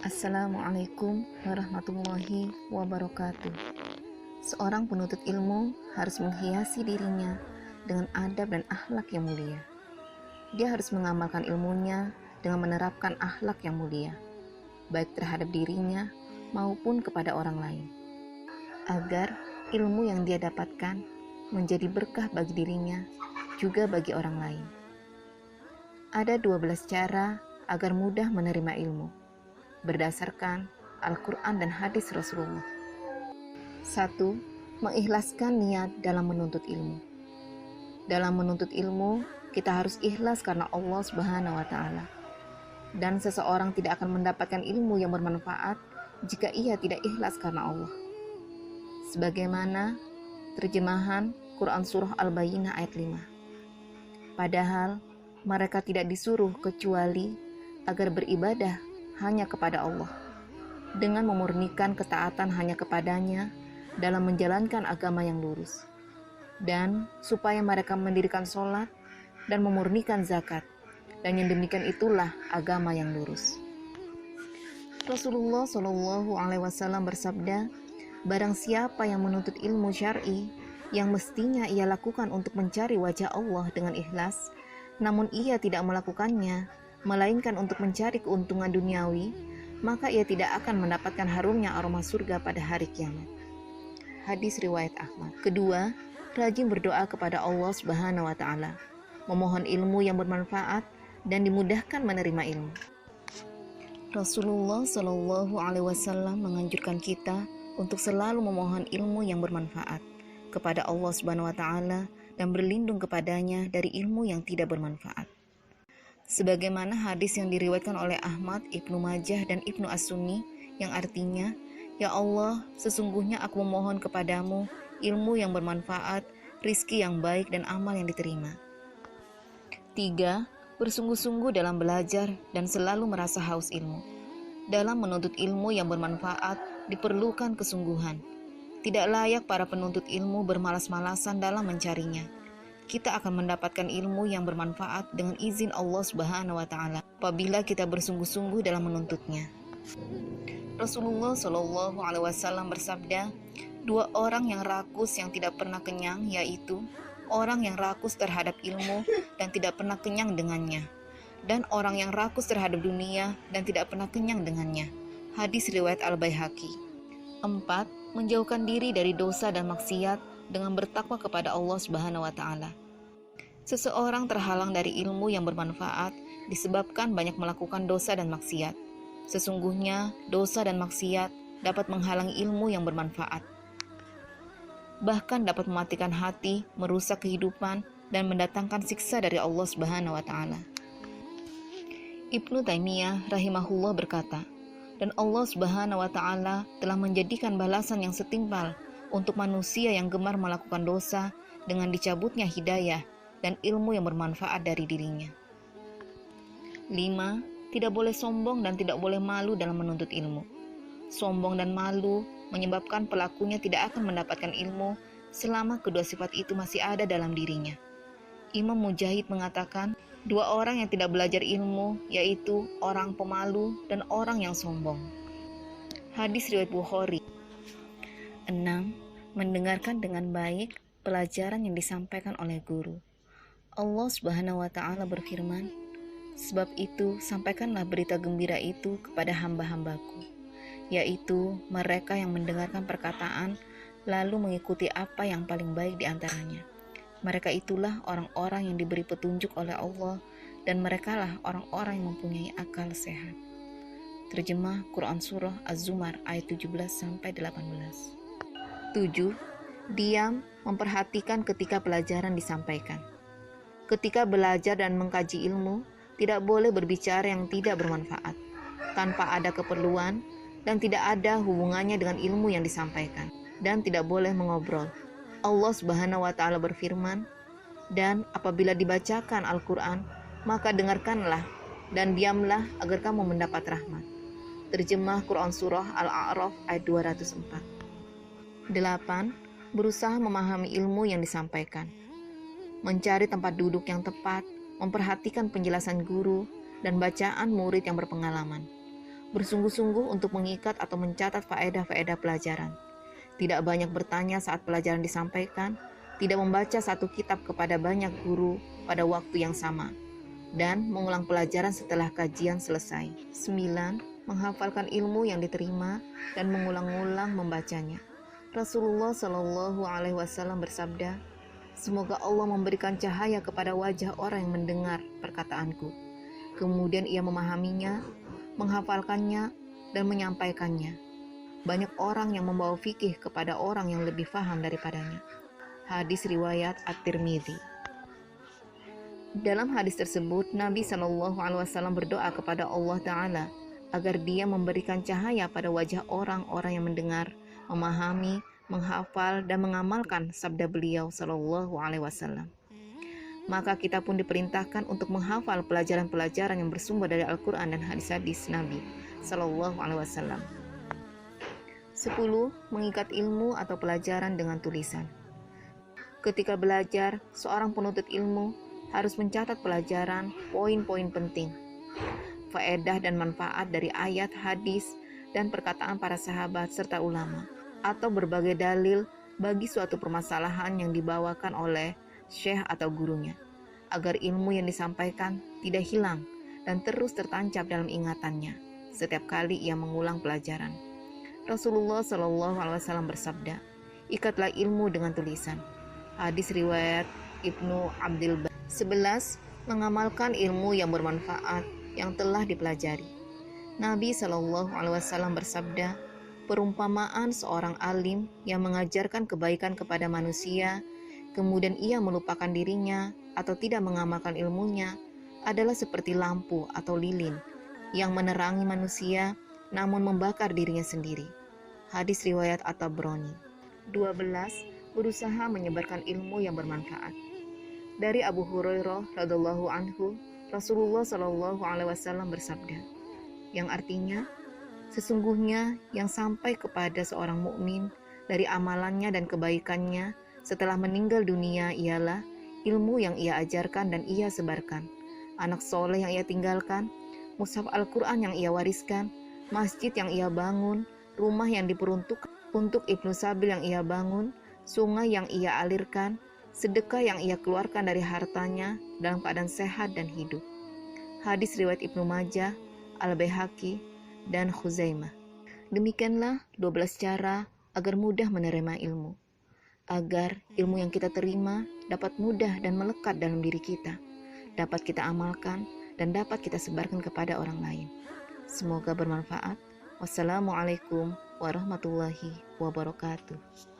Assalamualaikum warahmatullahi wabarakatuh. Seorang penuntut ilmu harus menghiasi dirinya dengan adab dan akhlak yang mulia. Dia harus mengamalkan ilmunya dengan menerapkan akhlak yang mulia, baik terhadap dirinya maupun kepada orang lain, agar ilmu yang dia dapatkan menjadi berkah bagi dirinya juga bagi orang lain. Ada 12 cara agar mudah menerima ilmu berdasarkan Al-Quran dan hadis Rasulullah. 1. Mengikhlaskan niat dalam menuntut ilmu. Dalam menuntut ilmu, kita harus ikhlas karena Allah Subhanahu wa Ta'ala. Dan seseorang tidak akan mendapatkan ilmu yang bermanfaat jika ia tidak ikhlas karena Allah. Sebagaimana terjemahan Quran Surah Al-Bayyinah ayat 5. Padahal mereka tidak disuruh kecuali agar beribadah hanya kepada Allah, dengan memurnikan ketaatan hanya kepadanya dalam menjalankan agama yang lurus, dan supaya mereka mendirikan sholat dan memurnikan zakat, dan yang demikian itulah agama yang lurus. Rasulullah Shallallahu Alaihi Wasallam bersabda, barang siapa yang menuntut ilmu syar'i yang mestinya ia lakukan untuk mencari wajah Allah dengan ikhlas, namun ia tidak melakukannya melainkan untuk mencari keuntungan duniawi, maka ia tidak akan mendapatkan harumnya aroma surga pada hari kiamat. Hadis riwayat Ahmad. Kedua, rajin berdoa kepada Allah Subhanahu wa Ta'ala, memohon ilmu yang bermanfaat dan dimudahkan menerima ilmu. Rasulullah Shallallahu Alaihi Wasallam menganjurkan kita untuk selalu memohon ilmu yang bermanfaat kepada Allah Subhanahu wa Ta'ala dan berlindung kepadanya dari ilmu yang tidak bermanfaat. Sebagaimana hadis yang diriwayatkan oleh Ahmad, Ibnu Majah, dan Ibnu As-Sunni yang artinya, ya Allah, sesungguhnya aku memohon kepadamu ilmu yang bermanfaat, rizki yang baik, dan amal yang diterima. 3. Bersungguh-sungguh dalam belajar dan selalu merasa haus ilmu. Dalam menuntut ilmu yang bermanfaat diperlukan kesungguhan. Tidak layak para penuntut ilmu bermalas-malasan dalam mencarinya. Kita akan mendapatkan ilmu yang bermanfaat dengan izin Allah Subhanahu wa Ta'ala apabila kita bersungguh-sungguh dalam menuntutnya. Rasulullah Shallallahu Alaihi Wasallam bersabda, 2 orang yang rakus yang tidak pernah kenyang, yaitu orang yang rakus terhadap ilmu dan tidak pernah kenyang dengannya, dan orang yang rakus terhadap dunia dan tidak pernah kenyang dengannya. Hadis riwayat Al-Baihaqi. 4. Menjauhkan diri dari dosa dan maksiat dengan bertakwa kepada Allah Subhanahu wa Ta'ala. Seseorang terhalang dari ilmu yang bermanfaat disebabkan banyak melakukan dosa dan maksiat. Sesungguhnya dosa dan maksiat dapat menghalangi ilmu yang bermanfaat, bahkan dapat mematikan hati, merusak kehidupan, dan mendatangkan siksa dari Allah Subhanahu wa Ta'ala. Ibnu Taimiyah rahimahullah berkata, dan Allah Subhanahu wa Ta'ala telah menjadikan balasan yang setimpal untuk manusia yang gemar melakukan dosa dengan dicabutnya hidayah dan ilmu yang bermanfaat dari dirinya. 5. Tidak boleh sombong dan tidak boleh malu dalam menuntut ilmu. Sombong dan malu menyebabkan pelakunya tidak akan mendapatkan ilmu selama kedua sifat itu masih ada dalam dirinya. Imam Mujahid mengatakan, 2 orang yang tidak belajar ilmu, yaitu orang pemalu dan orang yang sombong. Hadis riwayat Bukhari. 6. Mendengarkan dengan baik pelajaran yang disampaikan oleh guru. Allah Subhanahu wa Ta'ala berfirman, sebab itu sampaikanlah berita gembira itu kepada hamba-hambaku, yaitu mereka yang mendengarkan perkataan lalu mengikuti apa yang paling baik di antaranya. Mereka itulah orang-orang yang diberi petunjuk oleh Allah, dan merekalah orang-orang yang mempunyai akal sehat. Terjemah Quran Surah Az-Zumar ayat 17-18. 7. Diam, memperhatikan ketika pelajaran disampaikan. Ketika belajar dan mengkaji ilmu, tidak boleh berbicara yang tidak bermanfaat, tanpa ada keperluan, dan tidak ada hubungannya dengan ilmu yang disampaikan, dan tidak boleh mengobrol. Allah Subhanahu wa Ta'ala berfirman, dan apabila dibacakan Al-Quran, maka dengarkanlah dan diamlah agar kamu mendapat rahmat. Terjemah Quran Surah Al-A'raf ayat 204. 8. Berusaha memahami ilmu yang disampaikan. mencari tempat duduk yang tepat, memperhatikan penjelasan guru, dan bacaan murid yang berpengalaman. Bersungguh-sungguh untuk mengikat atau mencatat faedah-faedah pelajaran. Tidak banyak bertanya saat pelajaran disampaikan, tidak membaca satu kitab kepada banyak guru pada waktu yang sama, dan mengulang pelajaran setelah kajian selesai. 9. Menghafalkan ilmu yang diterima dan mengulang-ulang membacanya. Rasulullah Shallallahu Alaihi Wasallam bersabda, "Semoga Allah memberikan cahaya kepada wajah orang yang mendengar perkataanku, kemudian ia memahaminya, menghafalkannya, dan menyampaikannya. Banyak orang yang membawa fikih kepada orang yang lebih faham daripadanya." Hadis riwayat At-Tirmidzi. Dalam hadis tersebut, Nabi Shallallahu Alaihi Wasallam berdoa kepada Allah Ta'ala agar Dia memberikan cahaya pada wajah orang-orang yang mendengar, memahami, menghafal, dan mengamalkan sabda beliau Shallallahu Alaihi Wasallam. Maka kita pun diperintahkan untuk menghafal pelajaran-pelajaran yang bersumber dari Al-Quran dan hadis-hadis Nabi Shallallahu Alaihi Wasallam. 10. Mengikat ilmu atau pelajaran dengan tulisan. Ketika belajar, seorang penuntut ilmu harus mencatat pelajaran, poin-poin penting, faedah dan manfaat dari ayat, hadis, dan perkataan para sahabat serta ulama, atau berbagai dalil bagi suatu permasalahan yang dibawakan oleh syekh atau gurunya, agar ilmu yang disampaikan tidak hilang dan terus tertancap dalam ingatannya setiap kali ia mengulang pelajaran. Rasulullah Shallallahu Alaihi Wasallam bersabda, "Ikatlah ilmu dengan tulisan." Hadis riwayat Ibnu Abdul Bar. 11. Mengamalkan ilmu yang bermanfaat yang telah dipelajari. Nabi Shallallahu Alaihi Wasallam bersabda, "Perumpamaan seorang alim yang mengajarkan kebaikan kepada manusia, kemudian ia melupakan dirinya atau tidak mengamalkan ilmunya, adalah seperti lampu atau lilin yang menerangi manusia namun membakar dirinya sendiri." Hadis riwayat At-Tabrani. 12. Berusaha menyebarkan ilmu yang bermanfaat. Dari Abu Hurairah radhiyallahu anhu, Rasulullah Shallallahu Alaihi Wasallam bersabda, yang artinya, sesungguhnya yang sampai kepada seorang mukmin dari amalannya dan kebaikannya setelah meninggal dunia ialah ilmu yang ia ajarkan dan ia sebarkan, anak soleh yang ia tinggalkan, mushaf Al-Quran yang ia wariskan, masjid yang ia bangun, rumah yang diperuntukkan untuk Ibnu Sabil yang ia bangun, sungai yang ia alirkan, sedekah yang ia keluarkan dari hartanya dalam keadaan sehat dan hidup. Hadis riwayat Ibnu Majah, Al-Baihaqi, dan Khuzaimah. Demikianlah 12 cara agar mudah menerima ilmu, agar ilmu yang kita terima dapat mudah dan melekat dalam diri kita, dapat kita amalkan, dan dapat kita sebarkan kepada orang lain. Semoga bermanfaat. Wassalamualaikum warahmatullahi wabarakatuh.